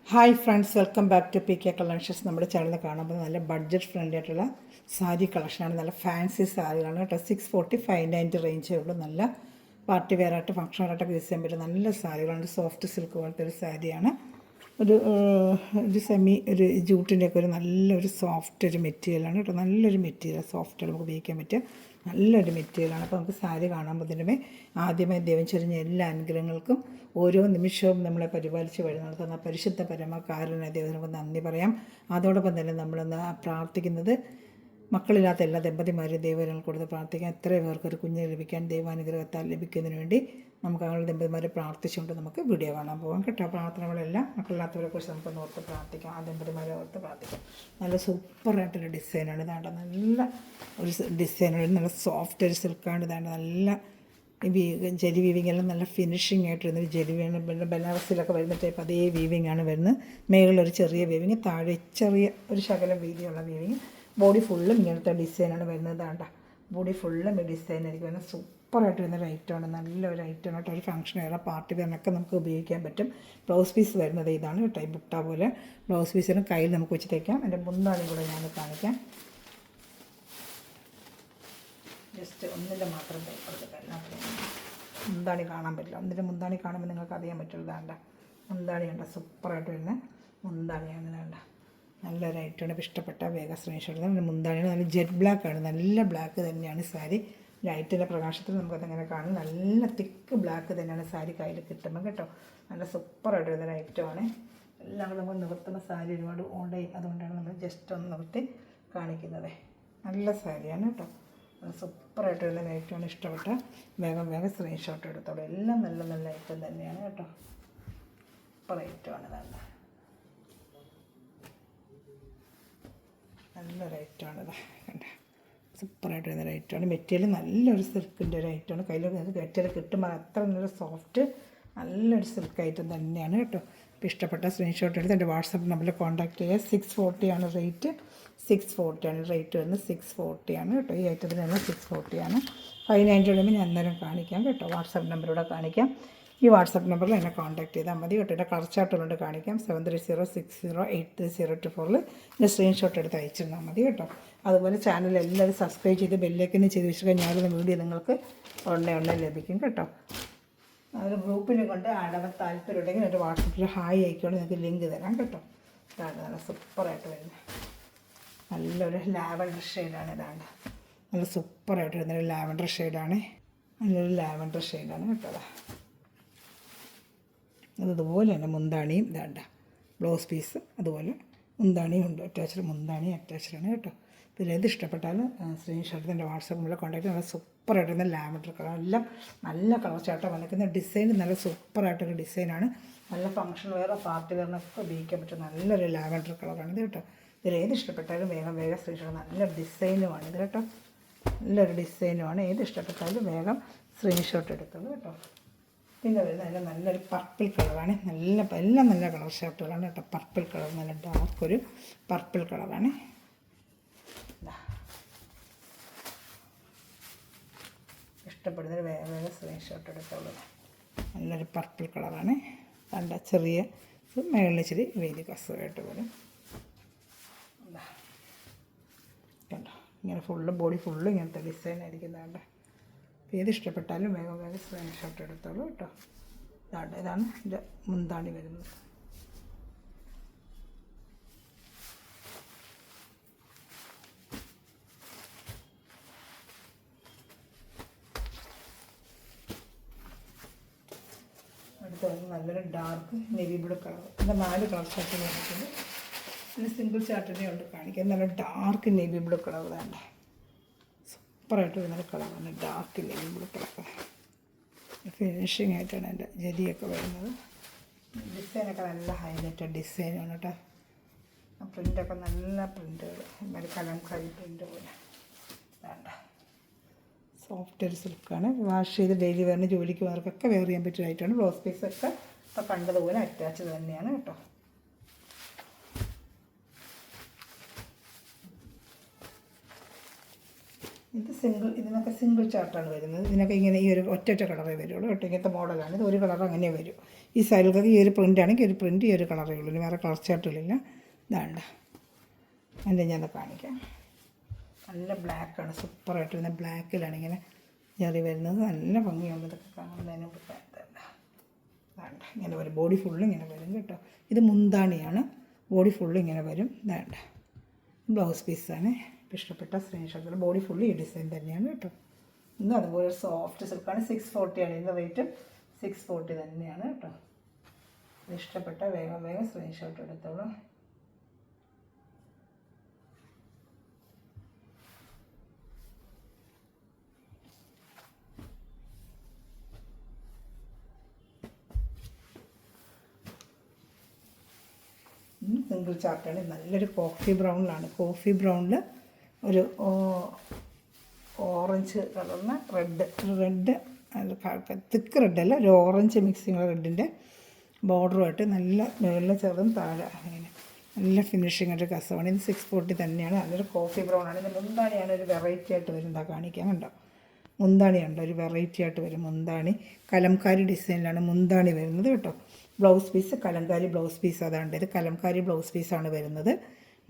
Hi friends, welcome back to P K collections. നമ്മുടെ ചാനലിൽ കാണുമ്പോൾ നല്ല ബഡ്ജറ്റ് ഫ്രണ്ട്ലി ആയിട്ടുള്ള സാരി കളക്ഷനാണ്. നല്ല ഫാൻസി സാരികളാണ് കേട്ടോ. 640 590 റേഞ്ചേ ഉള്ളൂ. നല്ല പാർട്ടി വെയർ ആയിട്ട് ഫംഗ്ഷൻ ആയിട്ടൊക്കെ യൂസ് ചെയ്യാൻ പറ്റും നല്ല സാരികളാണ്. സോഫ്റ്റ് സിൽക്ക് പോലത്തെ ഒരു സാരിയാണ്. ഒരു സെമി ഒരു ജൂട്ടിൻ്റെയൊക്കെ ഒരു നല്ലൊരു സോഫ്റ്റ് ഒരു മെറ്റീരിയലാണ് കേട്ടോ. നല്ലൊരു മെറ്റീരിയൽ, സോഫ്റ്റ് നമുക്ക് ഉപയോഗിക്കാൻ പറ്റുക നല്ലൊരു മെറ്റീരിയലാണ്. അപ്പോൾ നമുക്ക് സാരി കാണുമ്പോൾ തന്നെ ആദ്യമായി ദൈവം ചൊരിഞ്ഞ എല്ലാ അനുഗ്രഹങ്ങൾക്കും ഓരോ നിമിഷവും നമ്മളെ പരിപാലിച്ച് വഴി നടത്തുന്ന പരിശുദ്ധ പരമകാരുണ്യ ദൈവത്തിനൊക്കെ നന്ദി പറയാം. അതോടൊപ്പം തന്നെ നമ്മളെന്ന് പ്രാർത്ഥിക്കുന്നത് മക്കളില്ലാത്ത എല്ലാ ദമ്പതിമാരും ദൈവങ്ങൾ കൊടുത്ത് പ്രാർത്ഥിക്കാൻ. എത്രയും പേർക്കൊരു കുഞ്ഞിനെ ലഭിക്കാൻ ദൈവാനുഗ്രഹത്താൽ ലഭിക്കുന്നതിന് വേണ്ടി നമുക്ക് അങ്ങനെ ദമ്പതിമാരെ പ്രാർത്ഥിച്ചുകൊണ്ട് നമുക്ക് വീഡിയോ കാണാൻ പോകാം കേട്ടോ. പ്രാർത്ഥനകളെല്ലാം മക്കളില്ലാത്തവരെക്കുറിച്ച് നമുക്കൊന്ന് ഓർത്ത് പ്രാർത്ഥിക്കാം. ആ ദമ്പതിമാരെ ഓർത്ത് പ്രാർത്ഥിക്കാം. നല്ല സൂപ്പറായിട്ടൊരു ഡിസൈനാണ്. ഇതാണ്ട് നല്ല ഒരു ഡിസൈനാണ്. നല്ല സോഫ്റ്റ് ഒരു സിൽക്കാണ്. ഇതാണ്ട് നല്ല ജെലി വീവിങ് എല്ലാം നല്ല ഫിനിഷിംഗ് ആയിട്ട് വരുന്നത്. ജെലി വീവിങ് ബനാറസിലൊക്കെ വരുന്ന ടൈപ്പ് അതേ വീവിങ് ആണ് വരുന്നത്. മേളിലൊരു ചെറിയ വീവിങ്, താഴെ ചെറിയ ഒരു ശകലം വീതിയുള്ള വീവിങ്. ബോഡി ഫുള്ളും ഇങ്ങനത്തെ ഡിസൈനാണ് വരുന്നത്. വേണ്ട ബോഡി ഫുള്ളും ഈ ഡിസൈനായിരിക്കും വരുന്നത്. സൂപ്പറായിട്ട് വരുന്നൊരു ഐറ്റമാണ്. നല്ലൊരു ഐറ്റമാണ് കേട്ടോ. ഒരു ഫംഗ്ഷൻ വേറെ പാർട്ടി വേറൊക്കെ നമുക്ക് ഉപയോഗിക്കാൻ പറ്റും. ബ്ലൗസ് പീസ് വരുന്നത് ഇതാണ് കേട്ടോ. ഈ ബുട്ട പോലെ ബ്ലൗസ് പീസിന് കയ്യിൽ നമുക്ക് വെച്ച് തയ്ക്കാം. എൻ്റെ മുന്താണി കൂടെ ഞാൻ കാണിക്കാം. ജസ്റ്റ് ഒന്നിൻ്റെ മാത്രം തയ്പ്പെടുത്തിട്ട് എല്ലാത്തിനും മുന്താണി കാണാൻ പറ്റില്ല. ഒന്നിൻ്റെ മുന്താണി കാണുമ്പോൾ നിങ്ങൾക്ക് അറിയാൻ പറ്റുള്ളൂ. വേണ്ട മുന്താണി ഉണ്ട്, സൂപ്പറായിട്ട് വരുന്ന മുന്താണിയാണ്. വേണ്ട നല്ലൊരു ഐറ്റമാണ്. ഇഷ്ടപ്പെട്ട വേഗം സ്ക്രീൻഷോട്ട്. മുന്താണിയാണ് നല്ല ജെറ്റ് ബ്ലാക്കാണ്. നല്ല ബ്ലാക്ക് തന്നെയാണ് സാരി. ലൈറ്റിൻ്റെ പ്രകാശത്തിൽ നമുക്കതങ്ങനെ കാണും. നല്ല തിക്ക് ബ്ലാക്ക് തന്നെയാണ് സാരി കയ്യിൽ കിട്ടുമ്പോൾ കേട്ടോ. നല്ല സൂപ്പറായിട്ട് വരുന്നൊരു ഐറ്റമാണ്. എല്ലാം കൂടെ നമ്മൾ നിവർത്തുന്ന സാരി ഒരുപാട് ഓണ്ടായി, അതുകൊണ്ടാണ് നമ്മൾ ജസ്റ്റ് ഒന്ന് നിവർത്തി കാണിക്കുന്നത്. നല്ല സാരിയാണ് കേട്ടോ. സൂപ്പറായിട്ട് വരുന്ന ഐറ്റമാണ്. ഇഷ്ടപ്പെട്ട വേഗം സ്ക്രീൻഷോട്ട് എടുത്തോളൂ. എല്ലാം നല്ല നല്ല ഐറ്റം തന്നെയാണ് കേട്ടോ. സൂപ്പർ ഐറ്റമാണ്. നല്ലൊരു ഐറ്റമാണ്. കണ്ട സൂപ്പറായിട്ട് വരുന്നൊരു ഐറ്റമാണ്. മെറ്റീരിയൽ നല്ലൊരു സിൽക്കിൻ്റെ ഒരു ഐറ്റമാണ്. കയ്യിൽ മെറ്റീരിയൽ കിട്ടുമ്പോൾ അത്ര നല്ലൊരു സോഫ്റ്റ് നല്ലൊരു സിൽക്ക് ഐറ്റം തന്നെയാണ് കേട്ടോ. ഇപ്പോൾ ഇഷ്ടപ്പെട്ട സ്ക്രീൻഷോട്ട് എടുത്ത് എൻ്റെ വാട്സപ്പ് നമ്പറിൽ കോൺടാക്ട് ചെയ്യുക. 640 ആണ് റേറ്റ്. 640 ആണ് റേറ്റ് വരുന്നത്. 640 ആണ് കേട്ടോ. ഈ ഐറ്റത്തിന് തന്നെ 640 ആണ്. 590 വരുമ്പോൾ ഞാൻ അന്നേരം കാണിക്കാം കേട്ടോ. വാട്സപ്പ് നമ്പറിലൂടെ കാണിക്കാം. ഈ വാട്സപ്പ് നമ്പറിൽ എന്നെ കോൺടാക്ട് ചെയ്താൽ മതി കേട്ടോ. എൻ്റെ കറച്ചാട്ടുകൊണ്ട് കാണിക്കാം. 7306083024 എൻ്റെ സ്ക്രീൻഷോട്ട് എടുത്ത് അയച്ചിരുന്നാൽ മതി കേട്ടോ. അതുപോലെ ചാനൽ എല്ലാവരും സബ്സ്ക്രൈബ് ചെയ്ത് ബെല്ലൈക്കന് ചെയ്ത് വെച്ചിട്ട് ഞാനൊരു വീഡിയോ നിങ്ങൾക്ക് ഉടനെ ലഭിക്കും കേട്ടോ. അതൊരു ഗ്രൂപ്പിനെ കൊണ്ട് ആടാൻ താല്പര്യമുണ്ടെങ്കിൽ എൻ്റെ വാട്സപ്പിൽ ഹായ് ആയിക്കോണ്ട് നിങ്ങൾക്ക് ലിങ്ക് തരാം കേട്ടോ. ഇതാണ് നല്ല സൂപ്പറായിട്ട് വരുന്നത് നല്ലൊരു ലാവൻഡർ ഷെയ്ഡാണ്. ഇതാണ് നല്ല സൂപ്പറായിട്ട് വരുന്നൊരു ലാവൻഡർ ഷെയ്ഡാണ്. നല്ലൊരു ലാവൻഡർ ഷെയ്ഡാണ് കേട്ടോ. അതുപോലെ തന്നെ മുന്താണിയും ഇതാണ്ട ബ്ലൗസ് പീസ് അതുപോലെ മുന്താണിയും ഉണ്ട്. മുന്താണി അറ്റാച്ച്ഡാണ് കേട്ടോ. പിന്നെ ഇത് ഇഷ്ടപ്പെട്ടാൽ സ്ക്രീൻഷോട്ട് എൻ്റെ വാട്സാപ്പ് നമ്പറിൽ കോൺടാക്ട്. നല്ല സൂപ്പറായിട്ട് വരുന്ന ലാവൻഡർ കളർ എല്ലാം നല്ല കളർ ചാട്ടം വന്നിരിക്കുന്ന ഡിസൈൻ നല്ല സൂപ്പറായിട്ടൊരു ഡിസൈനാണ്. നല്ല ഫംഗ്ഷൻ വേറെ പാർട്ടി വേറിനൊക്കെ ഉപയോഗിക്കാൻ പറ്റും നല്ലൊരു ലാവൻഡർ കളറാണ് ഇത് കേട്ടോ. ഇതിലേത് ഇഷ്ടപ്പെട്ടാലും വേഗം സ്ക്രീൻഷോട്ട്. നല്ല ഡിസൈനുമാണ് ഇത് കേട്ടോ. നല്ലൊരു ഡിസൈനുമാണ്. ഏത് ഇഷ്ടപ്പെട്ടാലും വേഗം സ്ക്രീൻഷോട്ട് എടുത്തോളൂ കേട്ടോ. പിന്നെ വരുന്നത് നല്ലൊരു പർപ്പിൾ കളറാണ്. എല്ലാം നല്ല കളർ ഷർട്ടുകളാണ് കേട്ടോ. പർപ്പിൾ കളർ നല്ല ഡാർക്കൊരു പർപ്പിൾ കളറാണ്. ഇഷ്ടപ്പെടുന്നൊരു വേഗം സ്ക്രീൻഷോട്ട് എടുത്തോളൂ. നല്ലൊരു പർപ്പിൾ കളറാണ്. കണ്ട ചെറിയ മേളിൽ ഇച്ചിരി വീതി കസവായിട്ട് വരും കണ്ടോ. ഇങ്ങനെ ഫുള്ള് ബോഡി ഫുള്ള് ഇങ്ങനത്തെ ഡിസൈൻ ആയിരിക്കുന്നതുകൊണ്ട് ഏത് ഇഷ്ടപ്പെട്ടാലും വേഗം സ്ക്രീൻഷോട്ട് എടുത്തോളൂ കേട്ടോ. ഇതാണ് എൻ്റെ മുന്താണി വരുന്നത്. അടുത്ത് നല്ലൊരു ഡാർക്ക് നെവി ബ്ലൂ കളർ. എൻ്റെ 4 കളർ ചാർട്ട് വന്നിട്ടുണ്ട്. പിന്നെ സിംഗിൾ ചാർട്ടിനെ ഉണ്ട് കാണിക്കാൻ. നല്ല ഡാർക്ക് നെവി ബ്ലൂ കളർ വേണ്ട സൂപ്പറായിട്ട് വരുന്നൊരു കളറാണ്. Dark navy blue colour finishing ആയിട്ടാണ് എൻ്റെ ജെലിയൊക്കെ വരുന്നത്. ഡിസൈനൊക്കെ നല്ല ഹൈലൈറ്റഡ് ഡിസൈനാണ് കേട്ടോ. പ്രിൻ്റൊക്കെ നല്ല പ്രിൻ്റുകൾ ഒരു കലംകാരി പ്രിൻ്റ് പോലെ വേണ്ട സോഫ്റ്റ് ഒരു സിൽക്കാണ്. വാഷ് ചെയ്ത് ഡെയിലി വരുന്ന ജോലിക്ക് പോകാർക്കൊക്കെ വെയർ ചെയ്യാൻ പറ്റിയതായിട്ടാണ്. ബ്ലൗസ് പീസൊക്കെ ഇപ്പോൾ കണ്ടതുപോലെ അറ്റാച്ച് തന്നെയാണ് കേട്ടോ. ഇതിനൊക്കെ സിംഗിൾ ചാർട്ടാണ് വരുന്നത്. ഇതിനൊക്കെ ഇങ്ങനെ ഈ ഒരു ഒറ്റ കളറേ വരുള്ളൂ കേട്ടോ. ഇങ്ങനത്തെ മോഡലാണ്. ഇത് ഒരു കളർ അങ്ങനെ വരും. ഈ സൈഡിലൊക്കെ ഈ ഒരു പ്രിൻ്റ് ആണെങ്കിൽ ഒരു പ്രിൻ്റ് ഈ ഒരു കളറേ ഉള്ളൂ, വേറെ കളർ ചാർട്ടുകളില്ല. ഇതാണ്ട അതിൻ്റെ ഞാനത് കാണിക്കാം. നല്ല ബ്ലാക്കാണ്, സൂപ്പറായിട്ട് വരുന്ന ബ്ലാക്കിലാണ് ഇങ്ങനെ ജെറി വരുന്നത്. നല്ല ഭംഗിയുണ്ട് ഇതൊക്കെ കാണുന്നതിന്. വേണ്ട ഇങ്ങനെ വരും, ബോഡി ഫുള്ള് ഇങ്ങനെ വരും കേട്ടോ. ഇത് മുന്താണിയാണ്, ബോഡി ഫുള്ള് ഇങ്ങനെ വരും. വേണ്ട ബ്ലൗസ് പീസാണ്. ഇഷ്ടപ്പെട്ട സ്ക്രീൻഷോട്ടുകൾ. ബോഡി ഫുള്ള് ഈ ഡിസൈൻ തന്നെയാണ് കേട്ടോ. ഇന്നും അതുപോലെ സോഫ്റ്റ് സിൽക്കാണ്. 640 ആണ് ഇതിൻ്റെ റേറ്റ്. 640 തന്നെയാണ് കേട്ടോ. ഇഷ്ടപ്പെട്ട വേഗം വേഗം സ്ക്രീൻഷോട്ട് എടുത്തോളൂ. സിംഗിൾ ചാർട്ടാണ്. നല്ലൊരു കോഫി ബ്രൗണിലാണ്. കോഫി ബ്രൗണിൽ ഒരു ഓറഞ്ച് കളറിന് റെഡ് തിക്ക് റെഡല്ല, ഒരു ഓറഞ്ച് മിക്സിങ് റെഡിൻ്റെ ബോർഡറുമായിട്ട് നല്ല മേളിൽ ചെറുതും താഴെ അങ്ങനെ നല്ല ഫിനിഷിംഗ് ആയിട്ട് കസവാണ്. ഇത് 640 തന്നെയാണ്. നല്ലൊരു കോഫി ബ്രൗൺ ആണ്. ഇത് മുന്താണിയാണ് ഒരു വെറൈറ്റി ആയിട്ട് വരും. എന്താ കാണിക്കാൻ കണ്ടോ, മുന്താണിയുണ്ട് ഒരു വെറൈറ്റി ആയിട്ട് വരും. മുന്താണി കലംകാരി ഡിസൈനിലാണ് മുന്താണി വരുന്നത് കേട്ടോ. Blouse piece kalamkari blouse piece അതാണ്ട്. ഇത് കലംകാരി ബ്ലൗസ് പീസാണ് വരുന്നത്.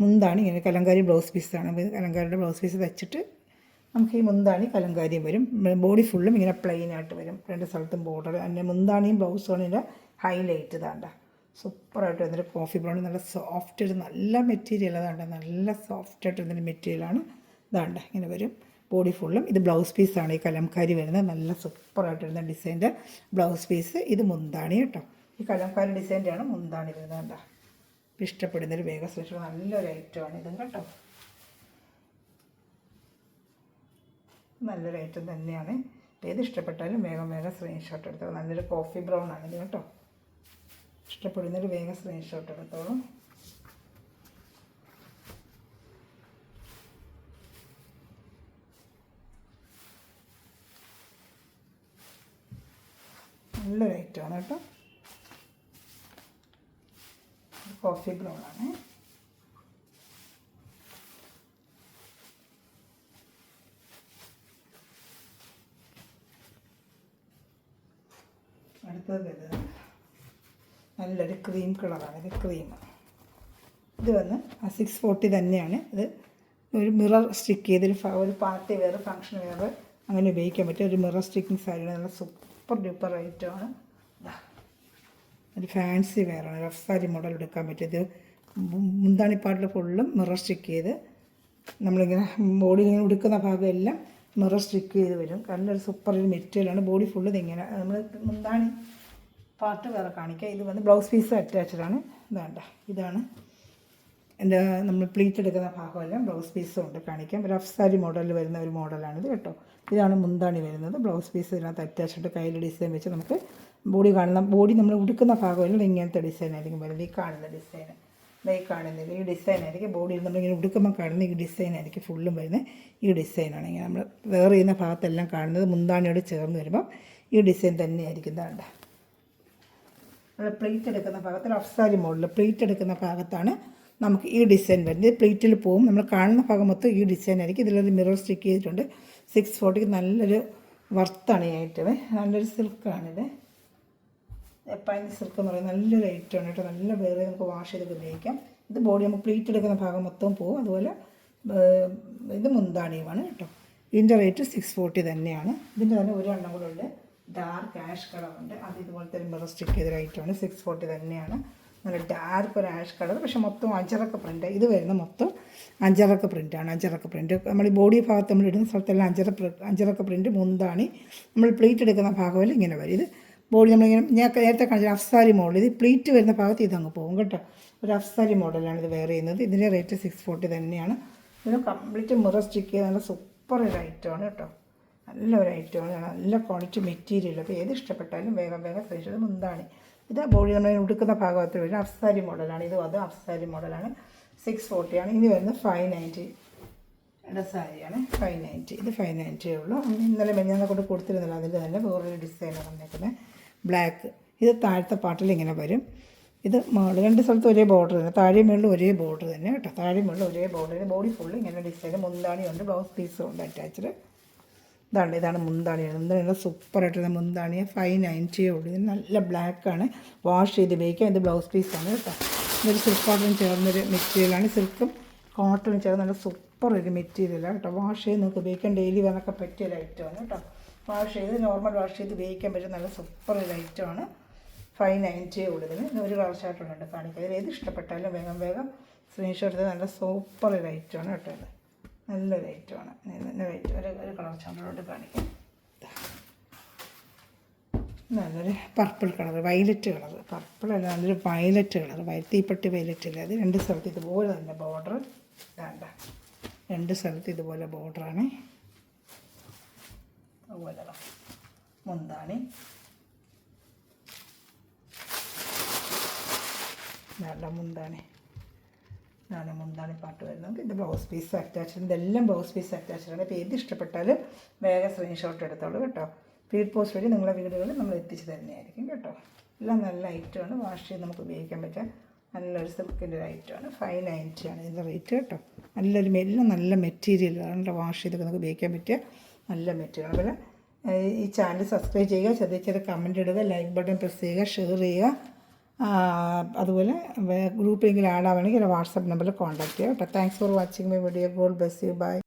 മുന്താണി ഇങ്ങനെ കലംകാരി ബ്ലൗസ് പീസാണ്. കലംകാരിയുടെ ബ്ലൗസ് പീസ് വെച്ചിട്ട് നമുക്ക് ഈ മുന്താണി കലംകാരിയും വരും. ബോഡി ഫുള്ളും ഇങ്ങനെ പ്ലെയിൻ ആയിട്ട് വരും. രണ്ട് സ്ഥലത്തും ബോർഡർ. അതിൻ്റെ മുന്താണിയും ബ്ലൗസുമാണ് ഇതിൻ്റെ ഹൈലൈറ്റ്. ഇതാണ്ട സൂപ്പറായിട്ട് വരുന്നൊരു കോഫി ബ്രൗൺ. നല്ല സോഫ്റ്റ് ഒരു നല്ല മെറ്റീരിയൽ. അതാണ്ട നല്ല സോഫ്റ്റായിട്ട് വരുന്നൊരു മെറ്റീരിയലാണ്. ഇതാണ്ട ഇങ്ങനെ വരും ബോഡി ഫുള്ളും. ഇത് ബ്ലൗസ് പീസാണ് ഈ കലംകാരി വരുന്നത്. നല്ല സൂപ്പറായിട്ട് വരുന്ന ഡിസൈൻ്റെ ബ്ലൗസ് പീസ്. ഇത് മുന്താണി കേട്ടോ. ഈ കലംകാരി ഡിസൈൻ്റെയാണ് മുന്താണി വരുന്നത്. കണ്ടോ, ഇഷ്ടപ്പെടുന്നൊരു വേഗം സ്പെഷ്യൽ നല്ലൊരു ഐറ്റമാണ് ഇതും കേട്ടോ. നല്ലൊരു ഐറ്റം തന്നെയാണ്. ഏത് ഇഷ്ടപ്പെട്ടാലും വേഗം വേഗം സ്ക്രീൻഷോട്ട് എടുത്തോളൂ. നല്ലൊരു കോഫി ബ്രൗൺ ആണിത് കേട്ടോ. ഇഷ്ടപ്പെടുന്നൊരു വേഗം സ്ക്രീൻഷോട്ട് എടുത്തോളൂ. നല്ലൊരു ഐറ്റമാണ് കേട്ടോ. കോഫി ബ്രൗൺ ആണ്. അടുത്തത് നല്ലൊരു ക്രീം കളറാണ്. ഇത് ക്രീം. ഇത് വന്ന് 640 തന്നെയാണ്. ഇത് ഒരു മിറർ സ്റ്റിക്ക് ചെയ്തൊരു ഒരു പാർട്ടി വെയർ ഫങ്ഷൻ വെയർ അങ്ങനെ ഉപയോഗിക്കാൻ പറ്റിയ ഒരു മിറർ സ്റ്റിക്കിങ് സാരിയാണ്. നല്ല സൂപ്പർ ഡ്യൂപ്പർ ഐറ്റമാണ്. ഒരു ഫാൻസി വെയറാണ്. റഫ് സാരി മോഡൽ എടുക്കാൻ പറ്റിയത്. മുന്താണിപ്പാട്ടിൽ ഫുള്ളും മിറർ സ്റ്റിക്ക് ചെയ്ത് നമ്മളിങ്ങനെ ബോഡി ഇങ്ങനെ ഉടുക്കുന്ന ഭാഗമെല്ലാം മിറർ സ്റ്റിക്ക് ചെയ്ത് വരും. നല്ലൊരു സൂപ്പർ ഒരു മെറ്റീരിയലാണ്. ബോഡി ഫുള്ള് ഇതിങ്ങനെ നമ്മൾ മുന്താണി പാർട്ട് വേറെ കാണിക്കാം. ഇത് വന്ന് ബ്ലൗസ് പീസ് അറ്റാച്ച്ഡാണ്. ഇതാണ്ട ഇതാണ് എൻ്റെ നമ്മൾ പ്ലീറ്റ് എടുക്കുന്ന ഭാഗമെല്ലാം ബ്ലൗസ് പീസും ഉണ്ട് കാണിക്കാം. റഫ് സാരി മോഡലിൽ വരുന്ന ഒരു മോഡലാണിത് കേട്ടോ. ഇതാണ് മുന്താണി വരുന്നത്. ബ്ലൗസ് പീസ് ഇതിനകത്ത് അറ്റാച്ച്ഡ് കയ്യിൽ ഡിസൈൻ വെച്ച് നമുക്ക് ബോഡി കാണുന്ന ബോഡി നമ്മൾ ഉടുക്കുന്ന ഭാഗമെല്ലാം ഇങ്ങനത്തെ ഡിസൈൻ ആയിരിക്കും വരുന്നത്. ഈ കാണുന്ന ഡിസൈൻ ഈ കാണുന്നില്ല ഈ ഡിസൈൻ ആയിരിക്കും ബോഡിയിൽ നമ്മളിങ്ങനെ ഉടുക്കുമ്പോൾ കാണുന്ന ഈ ഡിസൈൻ ആയിരിക്കും ഫുള്ളും വരുന്നത്. ഈ ഡിസൈനാണ് ഇങ്ങനെ നമ്മൾ വേറെ ചെയ്യുന്ന ഭാഗത്തെല്ലാം കാണുന്നത്. മുന്താണിയോട് ചേർന്ന് വരുമ്പോൾ ഈ ഡിസൈൻ തന്നെയായിരിക്കും. ഇതാണ്ട നമ്മൾ പ്ലേറ്റ് എടുക്കുന്ന ഭാഗത്ത് റഫ് സാരി മോഡൽ പ്ലേറ്റ് എടുക്കുന്ന ഭാഗത്താണ് നമുക്ക് ഈ ഡിസൈൻ വരുന്നത്. പ്ലേറ്റിൽ പോവും. നമ്മൾ കാണുന്ന ഭാഗം മൊത്തം ഈ ഡിസൈൻ ആയിരിക്കും. ഇതിലൊരു മിറർ സ്റ്റിക്ക് ചെയ്തിട്ടുണ്ട്. 640 നല്ലൊരു വർത്താണ് ഈ ഐറ്റം. നല്ലൊരു സിൽക്കാണിത്. പൈൻ സിൽക്ക് എന്ന് പറയുന്നത് നല്ലൊരു ഐറ്റമാണ് കേട്ടോ. നല്ല വേറെ നമുക്ക് വാഷ് ചെയ്തൊക്കെ ഉപയോഗിക്കാം. ഇത് ബോഡി നമുക്ക് പ്ലീറ്റ് എടുക്കുന്ന ഭാഗം മൊത്തം പോകും. അതുപോലെ ഇത് മുന്താണിയുമാണ് കേട്ടോ. ഇതിൻ്റെ റേറ്റ് 640 തന്നെയാണ്. ഇതിൻ്റെ തന്നെ ഒരു എണ്ണം കൂടെ ഉണ്ട്. ഡാർക്ക് ആഷ് കളറുണ്ട്. അത് ഇതുപോലത്തെ ഒരു മിറർ സ്റ്റിക്ക് ചെയ്തൊരു ഐറ്റമാണ്. 640 തന്നെയാണ്. നല്ല ഡാർക്ക് ഒരു ആഷ് കളർ. പക്ഷേ മൊത്തം അഞ്ചറക്ക പ്രിൻ്റ്. ഇത് വരുന്ന മൊത്തം അഞ്ചറക്ക പ്രിൻ്റാണ്. അഞ്ചറക്ക പ്രിൻ്റ് നമ്മൾ ഈ ബോഡി ഭാഗത്ത് നമ്മൾ ഇടുന്ന സ്ഥലത്തെല്ലാം അഞ്ചറക്ക പ്രിൻ്റ്. മുന്താണി നമ്മൾ പ്ലീറ്റ് എടുക്കുന്ന ഭാഗമെല്ലാം ഇങ്ങനെ വരും. ഇത് ബോഡി നമ്മളിങ്ങനെ ഞാൻ നേരത്തെ കാണിച്ച അഫ്സാരി മോഡൽ. ഇത് പ്ലീറ്റ് വരുന്ന ഭാഗത്ത് ഇതങ്ങ് പോകും കേട്ടോ. ഒരു അഫ്സാരി മോഡലാണ് ഇത് വെയർ ചെയ്യുന്നത്. ഇതിൻ്റെ റേറ്റ് 640 തന്നെയാണ്. ഇതിന് കംപ്ലീറ്റ് മിറർ സ്റ്റിക്ക് ചെയ്ത് നല്ല സൂപ്പർ ഒരു ഐറ്റമാണ് കേട്ടോ. നല്ല ഒരു ഐറ്റമാണ്. നല്ല ക്വാളിറ്റി മെറ്റീരിയൽ. അപ്പോൾ ഏത് ഇഷ്ടപ്പെട്ടാലും വേഗം വേഗം കഴിച്ചത് മുന്താണി. ഇത് ബോഡി നമ്മൾ ഉടുക്കുന്ന ഭാഗത്ത് വരും. അഫ്സാരി മോഡലാണ്. ഇതും അത് അഫ്സാരി മോഡലാണ്. 640 ആണ്. ഇനി വരുന്നത് 590 സാരിയാണ്. 590. ഇത് 590 ഉള്ളൂ. ഇന്നലെ മെഞ്ഞാന്നെ കൊണ്ട് കൊടുത്തിരുന്നില്ല. അതിൻ്റെ തന്നെ വേറൊരു ഡിസൈനാണ് വന്നേക്കുന്നത്. ബ്ലാക്ക്. ഇത് താഴത്തെ പാട്ടിൽ ഇങ്ങനെ വരും. ഇത് രണ്ട് സ്ഥലത്ത് ഒരേ ബോർഡർ തന്നെ. താഴെ മുകളിൽ ഒരേ ബോർഡർ തന്നെ കേട്ടോ. താഴെ മുകളിൽ ഒരേ ബോർഡർ. ബോഡി ഫുള്ള് ഇങ്ങനെ ഡിസൈൻ. മുന്താണിയുണ്ട്. ബ്ലൗസ് പീസും ഉണ്ട് അറ്റാച്ച്ഡ്. ഇതാണ് മുന്താണിയാണ്. മുന്താണി സൂപ്പറായിട്ടുള്ള മുന്താണിയാണ്. 590 ഉള്ളൂ. ഇത് നല്ല ബ്ലാക്കാണ്. വാഷ് ചെയ്ത് ഉപയോഗിക്കാം. ഇത് ബ്ലൗസ് പീസാണ് കേട്ടോ. ഇതൊരു സിൽക്ക് കോട്ടൺ ചേർന്നൊരു മെറ്റീരിയലാണ്. സിൽക്കും കോട്ടൺ ചേർന്ന് നല്ല സൂപ്പർ ഒരു മെറ്റീരിയലാണ് കേട്ടോ. വാഷ് ചെയ്ത് നിങ്ങൾക്ക് ഉപയോഗിക്കാം. ഡെയിലി വേണമൊക്കെ പറ്റിയ ഒരു ഐറ്റമാണ് കേട്ടോ. വാഷ് ചെയ്ത് നോർമൽ വാഷ് ചെയ്ത് ഉപയോഗിക്കാൻ പറ്റും. നല്ല സൂപ്പർ ഒരു ഐറ്റമാണ്. 590 ഉള്ളൂ. ഇതിന് ഒരു കളർ ചാർട്ടുണ്ട് കാണിക്കുക. ഇതിൽ ഏത് ഇഷ്ടപ്പെട്ടാലും വേഗം സ്ക്രീൻഷോട്ട് എടുത്ത് നല്ല സൂപ്പർ ഒരു ഐറ്റമാണ് കേട്ടോ. ഇത് നല്ലൊരു ഐറ്റമാണ്. ഒരു കളർ ചാർട്ടോട്ട് കാണിക്കാം. നല്ലൊരു പർപ്പിൾ കളർ, വയലറ്റ് കളർ, പർപ്പിളല്ല നല്ലൊരു വയലറ്റ് കളർ, തീപ്പട്ടി വയലറ്റ് ഇല്ല. അത് രണ്ട് സ്ഥലത്ത് ഇതുപോലെ തന്നെ ബോർഡർ വേണ്ട. രണ്ട് സ്ഥലത്ത് ഇതുപോലെ ബോർഡറാണ്. അതുപോലെ മുന്താണി നല്ല മുന്താണി. ഇതാണ് മുന്താണി പാട്ട് വരുന്നത്. ഇത് ബ്ലൗസ് പീസ് അറ്റാച്ച്ഡ്. ഇതെല്ലാം ബ്ലൗസ് പീസ് അറ്റാച്ച്ഡാണ്. ഇപ്പോൾ ഏത് ഇഷ്ടപ്പെട്ടാലും വേഗം സ്ക്രീൻഷോട്ട് എടുത്തോളൂ കേട്ടോ. ഫീഡ് പോസ്റ്റ് വഴി നിങ്ങളുടെ വീടുകളിൽ നമ്മൾ എത്തിച്ച് തന്നെയായിരിക്കും കേട്ടോ. എല്ലാം നല്ല ഐറ്റമാണ്. വാഷ് ചെയ്ത് നമുക്ക് ഉപയോഗിക്കാൻ പറ്റുക നല്ലൊരു സിൽക്കിൻ്റെ ഒരു ഐറ്റമാണ്. 590 ആണ് ഇതിൻ്റെ റേറ്റ് കേട്ടോ. എല്ലാം നല്ല മെറ്റീരിയലാണ്. വാഷ് ചെയ്തൊക്കെ നമുക്ക് ഉപയോഗിക്കാൻ പറ്റിയ നല്ല മെറ്റീരിയൽ. അതുപോലെ ഈ ചാനൽ സബ്സ്ക്രൈബ് ചെയ്യുക, ചെറിയ കമൻറ്റ് ഇടുക, ലൈക്ക് ബട്ടൺ പ്രസ് ചെയ്യുക, ഷെയർ ചെയ്യുക. അതുപോലെ ഗ്രൂപ്പിലെങ്കിലും ആഡ് ആവുകയാണെങ്കിൽ വാട്സാപ്പ് നമ്പറിൽ കോൺടാക്ട് ചെയ്യുക കേട്ടോ. Thanks for watching my video. God bless you. By.